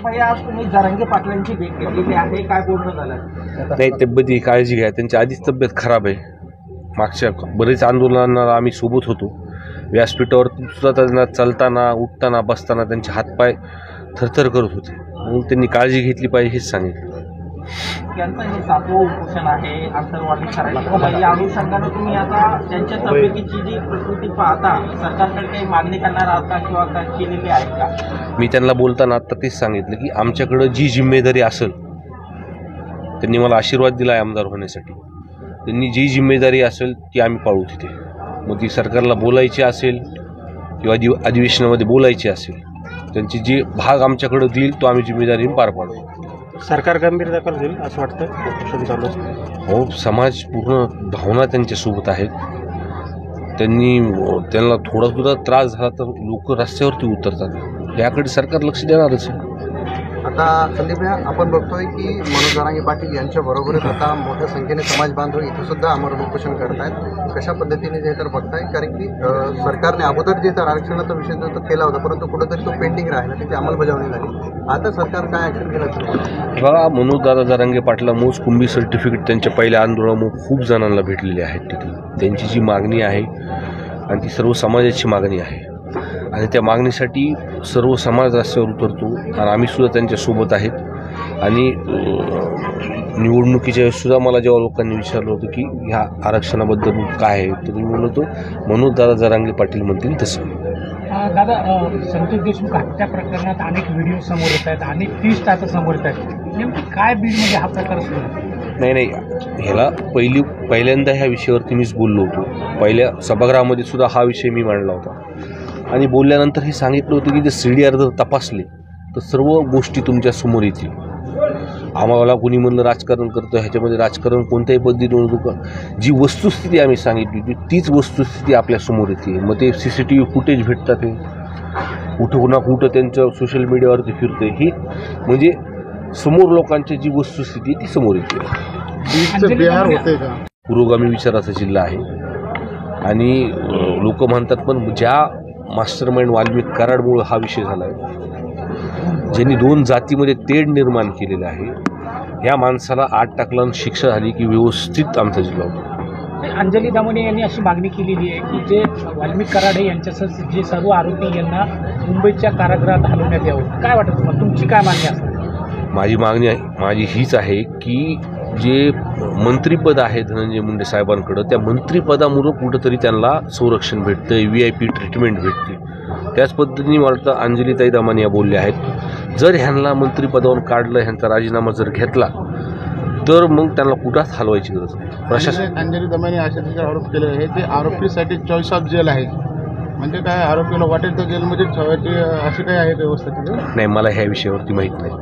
आज तुम्ही जरांगे पाटलांची भेट घेतलेली आहे, काय बोलणं झालं? नाही, तब्येती काळजी घ्या, त्यांची आधीच तब्येत खराब आहे. मागच्या बरेच आंदोलनांना आम्ही सोबत होतो. व्यासपीठावर सुद्धा त्यांना चालताना उठताना बसताना त्यांचे हातपाय थरथर करत होते, म्हणून त्यांनी काळजी घेतली पाहिजे हेच सांगितलं. त्यांचं हे 7वं उपोषण आहे आंतरवाली करायला, या अनुषंगानं तुम्ही आता त्यांच्या तब्येतीची जी प्रकृती पाहता सरकारकडे काही मागणी करणार आहात किंवा केलेली आहे का? मी त्यांना बोलताना आता तेच सांगितलं की आमच्याकडं जी जिम्मेदारी असेल, त्यांनी मला आशीर्वाद दिला आहे आमदार होण्यासाठी, त्यांनी जी जिम्मेदारी असेल ती आम्ही पाळू तिथे. मग ती सरकारला बोलायची असेल किंवा अधिवेशनामध्ये बोलायची असेल, त्यांची जी भाग आमच्याकडं देईल तो आम्ही जिम्मेदारी पार पाडू. सरकार गंभीर दखल घेईल असं वाटतं उपोषण चालू? हो, समाज पूर्ण भावना त्यांच्यासोबत आहेत. त्यांना थोडा सुद्धा त्रास झाला तर लोक रस्त्यावरती उतरतात, याकडे सरकार लक्ष देणारच आहे. आता संदीप भैया, आपण बघतोय की मनोज जरांगे पाटील यांच्या बरोबरच आता मोठ्या संख्येने समाज बांधव इथं सुद्धा आमरण उपोषण करतायत. कशा पद्धतीने जे तर बघताय, कारण की सरकारने अगोदर जे तर आरक्षणाचा विषय जो तो केला होता, परंतु कुठेतरी तो पेंडिंग राहिला, त्याची अंमलबजावणी झाली. आता सरकार काय ऍक्शन केलं? बघा, मनोज जरांगे पाटला मोज कुंभी सर्टिफिकेट त्यांच्या पहिल्या आंदोलनामुळे खूप जणांना भेटलेले आहेत. तिथे त्यांची जी मागणी आहे आणि ती सर्व समाजाची मागणी आहे, आणि त्या मागणीसाठी सर्व समाज रस्त्यावर उतरतो आणि आम्ही सुद्धा त्यांच्यासोबत आहेत. आणि निवडणुकीच्या वेळेस सुद्धा मला जेव्हा लोकांनी विचारलं होतं की ह्या आरक्षणाबद्दल काय आहे, तर मी म्हणतो मनोज जरांगे पाटील म्हणतील तसं. दादा, संतोष देशमुख हत्या प्रकरणात अनेक व्हिडिओ समोर येत आहेत, अनेक ट्विस्ट आता समोर येत आहेत. नेमकी काय बीडमध्ये हा प्रकार सुरू आहे? नाही, ह्याला पहिल्यांदा ह्या विषयावरती मीच बोललो होतो. पहिल्या सभागृहामध्ये सुद्धा हा विषय मी मांडला होता आणि बोलल्यानंतर हे सांगितलं होतं की ते CDR जर तपासले तर सर्व गोष्टी तुमच्या समोर येतील. आम्हाला कोणी म्हणलं राजकारण करतं, ह्याच्यामध्ये राजकारण कोणत्याही पद्धतीने होतं, जी वस्तुस्थिती आम्ही सांगितली होती तीच वस्तुस्थिती आपल्यासमोर येते. मग ते CCTV फुटेज भेटतात, हे कुठं ना कुठं त्यांचं सोशल मीडियावरती फिरतं, हे म्हणजे समोर लोकांची जी वस्तुस्थिती ती समोर येते. बिहार होते का? पुरोगामी विचाराचा जिल्हा आहे आणि लोक म्हणतात, पण ज्या मास्टरमाइंड वाल्मिक कराडमुळे हा विषय झाला आहे, ज्यांनी 2 जातीमध्ये तेढ निर्माण केलेलं आहे, या माणसाला 8 टाकला शिक्षा झाली की व्यवस्थित आमचा जिल्हा होता. अंजली दमने यांनी अशी मागणी केलेली आहे की जे वाल्मिक कराडे यांच्यासह जे सर्व आरोपी यांना मुंबईच्या कारागृहात हलवण्यात यावं. काय वाटतं तुम्हाला, तुमची काय मागणी असणार? माझी हीच आहे की जे मंत्रिपद आहे धनंजय मुंडे साहेबांकडं, त्या मंत्रिपदामुळं कुठंतरी त्यांना संरक्षण भेटतं, VIP ट्रीटमेंट भेटते. त्याच पद्धतीने मला वाटतं अंजलीताई दमाने या बोलल्या आहेत, जर ह्यांना मंत्रिपदावरून काढलं, ह्यांचा राजीनामा जर घेतला तर मग त्यांना कुठंच हलवायची गरज नाही. प्रशासन अंजली दमाने अशा आरोप केले आहे, ते आरोपीसाठी चॉईस ऑफ जेल आहे, म्हणजे काय आरोपीला वाटेल तर जेलमध्ये ठेवायची अशी काही आहे व्यवस्था? नाही, मला ह्या विषयावरती माहीत नाही.